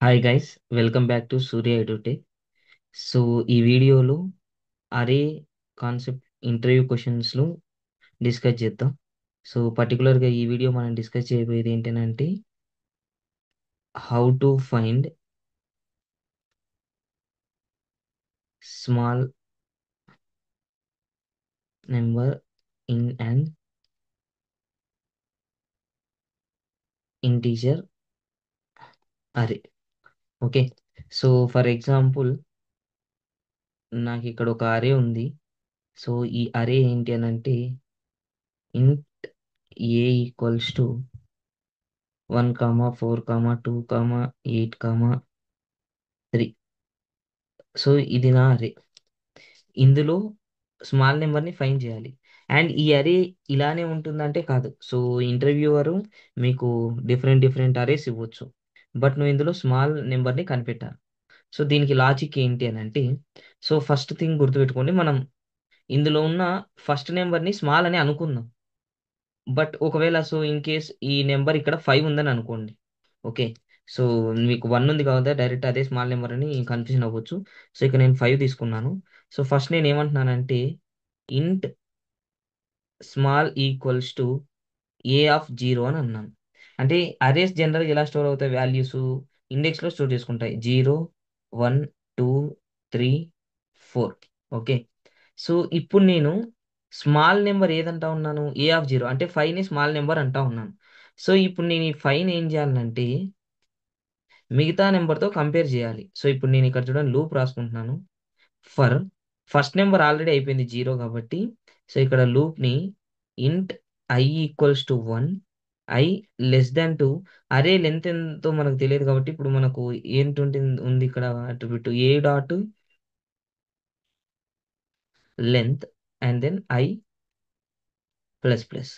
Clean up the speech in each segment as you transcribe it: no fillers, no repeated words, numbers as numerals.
Hi guys, welcome back to Surya edutech. So ఈ వీడియోలో అరే కాన్సెప్ట్ ఇంటర్వ్యూ క్వశ్చన్స్లో డిస్కస్ చేద్దాం. సో పర్టికులర్గా ఈ వీడియో మనం డిస్కస్ చేయబోయేది ఏంటంటే how to find small number in and integer అరే. ఓకే, సో ఫర్ ఎగ్జాంపుల్ నాకు ఇక్కడ ఒక అరే ఉంది. సో ఈ అరే ఏంటి అని అంటే ఇంట్ ఏ ఈక్వల్స్ టు 1, 4, 2, 8, 3. సో ఇది నా అరే. ఇందులో స్మాల్ నెంబర్ని ఫైండ్ చేయాలి. అండ్ ఈ అరే ఇలానే ఉంటుందంటే కాదు. సో ఇంటర్వ్యూవరు మీకు డిఫరెంట్ డిఫరెంట్ అరేస్ ఇవ్వచ్చు, బట్ నువ్వు ఇందులో స్మాల్ నెంబర్ని కనిపెట్టాలి. సో దీనికి లాజిక్ ఏంటి అని అంటే, సో ఫస్ట్ థింగ్ గుర్తుపెట్టుకోండి, మనం ఇందులో ఉన్న ఫస్ట్ నెంబర్ని స్మాల్ అని అనుకుందాం. బట్ ఒకవేళ సో ఇన్ కేస్ ఈ నెంబర్ ఇక్కడ 5 ఉందని అనుకోండి. ఓకే, సో మీకు 1 ఉంది కదా, డైరెక్ట్ అదే స్మాల్ నెంబర్ అని కన్ఫ్యూజన్ అవ్వచ్చు. సో ఇక్కడ నేను 5 తీసుకున్నాను. సో ఫస్ట్ నేను ఏమంటున్నానంటే ఇంట్ small equals to A of zero అని అన్నాను. అంటే అరేస్ జనరల్గా ఎలా స్టోర్ అవుతాయి, వాల్యూస్ ఇండెక్స్లో స్టోర్ చేసుకుంటాయి. 0, 1, 2, 3, 4. ఓకే, సో ఇప్పుడు నేను స్మాల్ నెంబర్ ఏదంటా ఉన్నాను, ఏ ఆఫ్ జీరో అంటే 5ని స్మాల్ నెంబర్ అంటా ఉన్నాను. సో ఇప్పుడు నేను ఈ 5ని ఏం చేయాలంటే మిగతా నెంబర్తో కంపేర్ చేయాలి. సో ఇప్పుడు నేను ఇక్కడ చూడండి లూప్ రాసుకుంటున్నాను. ఫర్ ఫస్ట్ నెంబర్ ఆల్రెడీ అయిపోయింది 0 కాబట్టి, సో ఇక్కడ లూప్ని int I equals to 1, I less than 2. అరే లెంత్ ఎంతో మనకు తెలియదు కాబట్టి ఇప్పుడు మనకు ఏంటి ఉంది ఇక్కడ attribute a dot length and then i plus plus.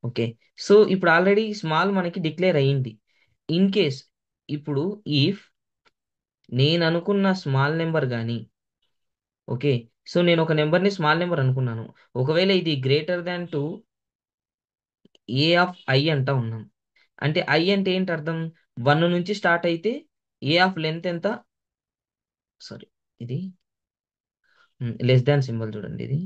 Okay, so ఇప్పుడు ఆల్రెడీ స్మాల్ మనకి డిక్లేర్ అయ్యింది. ఇన్ కేస్ ఇప్పుడు ఇఫ్ నేను అనుకున్న స్మాల్ నెంబర్ కానీ, ఓకే, సో నేను ఒక నెంబర్ని స్మాల్ నెంబర్ అనుకున్నాను, ఒకవేళ ఇది greater than 2 a of i అంటా ఉన్నాం. అంటే ఐ అంటే ఏంటి అర్థం, 1 నుంచి స్టార్ట్ అయితే ఏ ఆఫ్ లెంత్ ఎంత, సారీ ఇది లెస్ దాన్ సింబల్ చూడండి. ఇది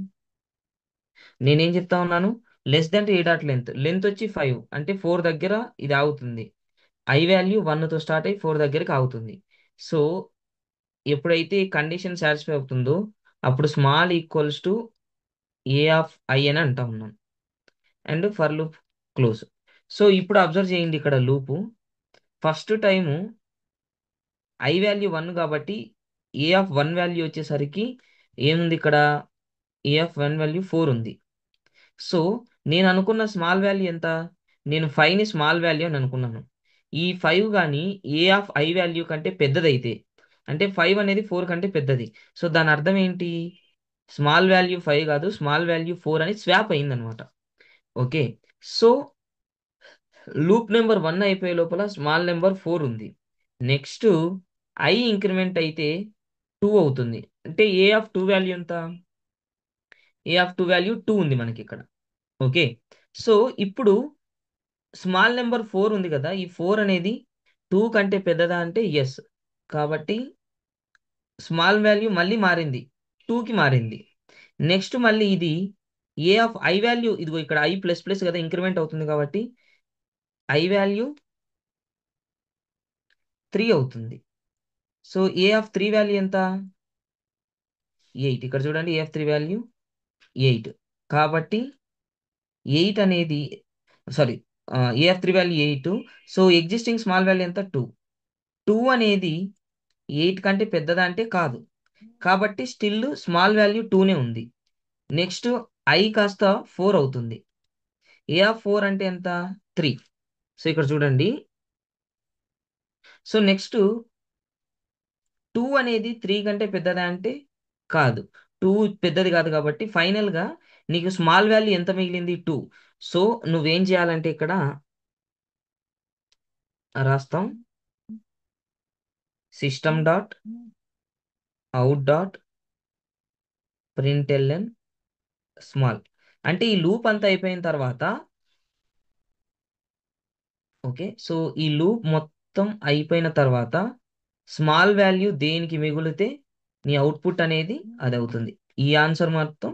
నేనేం చెప్తా ఉన్నాను, లెస్ దాన్ ఏ డాట్ లెంత్, లెంత్ వచ్చి 5 అంటే 4 దగ్గర ఇది ఆగుతుంది. ఐ వాల్యూ 1తో స్టార్ట్ అయ్యి 4 దగ్గరికి ఆగుతుంది. సో ఎప్పుడైతే కండిషన్ సాటిస్ఫై అవుతుందో అప్పుడు small equals to A of I అని అంటా ఉన్నాం. And for loop close. So ఇప్పుడు అబ్జర్వ్ చేయండి, ఇక్కడ loop first time I value 1 కాబట్టి ఏ ఆఫ్ 1 వాల్యూ వచ్చేసరికి ఏముంది ఇక్కడ, ఏ ఆఫ్ 1 వాల్యూ 4 ఉంది. సో నేను అనుకున్న స్మాల్ వాల్యూ ఎంత, నేను 5ని స్మాల్ వాల్యూ అని అనుకున్నాను. ఈ 5 కానీ ఏ ఆఫ్ ఐ వాల్యూ కంటే పెద్దదైతే, అంటే 5 అనేది 4 కంటే పెద్దది, సో దాని అర్థం ఏంటి, స్మాల్ వాల్యూ 5 కాదు స్మాల్ వాల్యూ 4 అని స్వాప్ అయిందనమాట. ఓకే, సో లూప్ నెంబర్ 1 అయిపోయే లోపల స్మాల్ నెంబర్ 4 ఉంది. నెక్స్ట్ ఐ ఇంక్రిమెంట్ అయితే 2 అవుతుంది. అంటే ఏ ఆఫ్ 2 వాల్యూ ఎంత, ఏ ఆఫ్ 2 వాల్యూ 2 ఉంది మనకి ఇక్కడ. ఓకే, సో ఇప్పుడు స్మాల్ నెంబర్ 4 ఉంది కదా, ఈ 4 అనేది 2 కంటే పెద్దదా అంటే ఎస్. కాబట్టి స్మాల్ వాల్యూ మళ్ళీ మారింది, 2కి మారింది. నెక్స్ట్ మళ్ళీ ఇది ఏ ఆఫ్ ఐ వాల్యూ, ఇదిగో ఇక్కడ ఐ ప్లస్ ప్లస్ కదా ఇంక్రిమెంట్ అవుతుంది కాబట్టి ఐ వాల్యూ 3 అవుతుంది. సో ఏ ఆఫ్ 3 వాల్యూ ఎంత, 8. ఇక్కడ చూడండి ఏ ఆఫ్ 3 వాల్యూ 8. కాబట్టి 8 అనేది, sorry, A of 3 value 8. So existing small value ఎంత, 2. 2 అనేది 8 కంటే పెద్దదా అంటే కాదు, కాబట్టి స్టిల్ స్మాల్ వాల్యూ 2నే ఉంది. నెక్స్ట్ ఐ కాస్త 4 అవుతుంది. ఏ ఆఫ్ 4 అంటే ఎంత, 3. సో ఇక్కడ చూడండి, సో నెక్స్ట్ 2 అనేది 3 కంటే పెద్దదా అంటే కాదు, 2 పెద్దది కాదు కాబట్టి ఫైనల్గా నీకు స్మాల్ వాల్యూ ఎంత మిగిలింది, 2. సో నువ్వేం చేయాలంటే ఇక్కడ రాస్తాం system dot out dot println small. అంటే ఈ లూప్ అంతా అయిపోయిన తర్వాత, ఓకే, సో ఈ లూప్ మొత్తం అయిపోయిన తర్వాత స్మాల్ వాల్యూ దేనికి మిగిలితే నీ అవుట్పుట్ అనేది అది అవుతుంది. ఈ ఆన్సర్ మొత్తం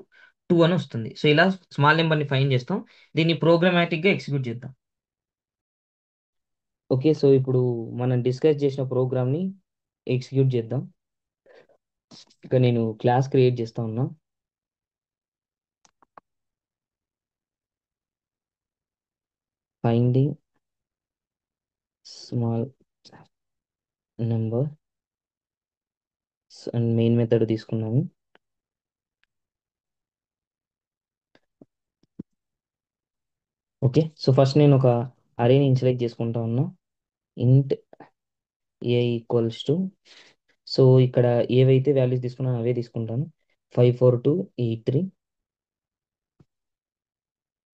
2 అని వస్తుంది. సో ఇలా స్మాల్ నెంబర్ని ఫైండ్ చేస్తాం. దీన్ని ప్రోగ్రామాటిక్గా ఎగ్జిక్యూట్ చేద్దాం. ఓకే, సో ఇప్పుడు మనం డిస్కస్ చేసిన ప్రోగ్రామ్ని ఎగ్జిక్యూట్ చేద్దాం. ఇక నేను క్లాస్ క్రియేట్ చేస్తా ఉన్నా. Finding small number and main method తీసుకున్నాము. ఓకే, సో ఫస్ట్ నేను ఒక అరేని ఇనిషియలైజ్ చేసుకుంటా ఉన్నా. ఇంట్ ఏ ఈక్వల్స్ టు, సో ఇక్కడ ఏవైతే వాల్యూస్ తీసుకున్నానో అవే తీసుకుంటాను. 54283,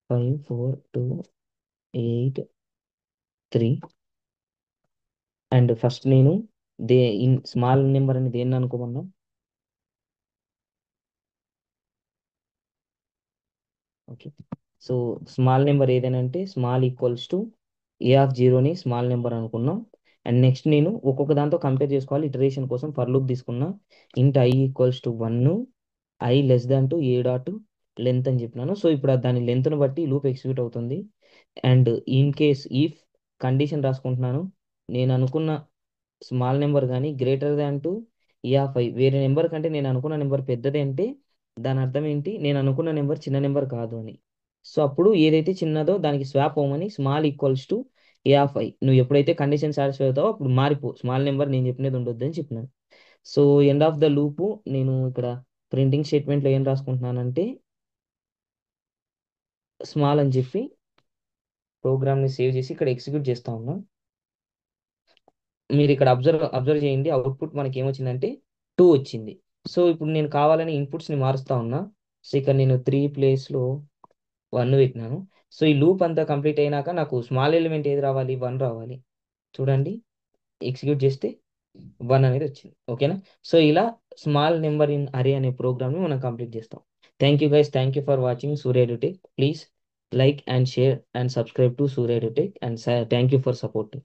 54283. అండ్ ఫస్ట్ నేను ఇన్ స్మాల్ నెంబర్ అని దేన్ని అనుకోమన్నా? ఓకే, సో స్మాల్ నెంబర్ ఏదైనా అంటే small equals to A of జీరోని స్మాల్ నెంబర్ అనుకున్నాం. అండ్ నెక్స్ట్ నేను ఒక్కొక్క దాంతో కంపేర్ చేసుకోవాలి. ఇటరేషన్ కోసం ఫర్ లూప్ తీసుకున్నా. Int I equals to 1, I less than to A dot length అని చెప్పినాను. సో ఇప్పుడు దాని లెంత్ను బట్టి లూప్ ఎగ్జిక్యూట్ అవుతుంది. And in case if condition రాసుకుంటున్నాను, నేను అనుకున్న స్మాల్ నెంబర్ కానీ greater than to A of I, వేరే నెంబర్ కంటే నేను అనుకున్న నెంబర్ పెద్దది అంటే దాని అర్థం ఏంటి, నేను అనుకున్న నెంబర్ చిన్న నెంబర్ కాదు అని. సో అప్పుడు ఏదైతే చిన్నదో దానికి స్వాప్ అవ్వమని small equals to A of I, నువ్వు ఎప్పుడైతే కండిషన్ సాటిస్ఫై అవుతావో అప్పుడు మారిపో, స్మాల్ నెంబర్ నేను చెప్పినది ఉండొద్దు అని చెప్పినాను. So end of the loop నేను ఇక్కడ ప్రింటింగ్ స్టేట్మెంట్లో ఏం రాసుకుంటున్నానంటే స్మాల్ అని చెప్పి ప్రోగ్రామ్ని సేవ్ చేసి ఇక్కడ ఎగ్జిక్యూట్ చేస్తా ఉన్నాం. మీరు ఇక్కడ అబ్జర్వ్ చేయండి, అవుట్పుట్ మనకి ఏమొచ్చిందంటే 2 వచ్చింది. సో ఇప్పుడు నేను కావాలని ఇన్పుట్స్ని మారుస్తా ఉన్నా. సో ఇక్కడ నేను 3 ప్లేస్లో 1 పెట్టినాను. సో ఈ లూప్ అంతా కంప్లీట్ అయినాక నాకు స్మాల్ ఎలిమెంట్ ఏది రావాలి, 1 రావాలి. చూడండి, ఎగ్జిక్యూట్ చేస్తే 1 అనేది వచ్చింది. ఓకేనా? సో ఇలా స్మాల్ నెంబర్ ఇన్ అరే అనే ప్రోగ్రామ్ని మనం కంప్లీట్ చేస్తాం. Thank you guys, thank you for watching Surya edutech. Please like and share and subscribe to Surya edutech, and thank you for support.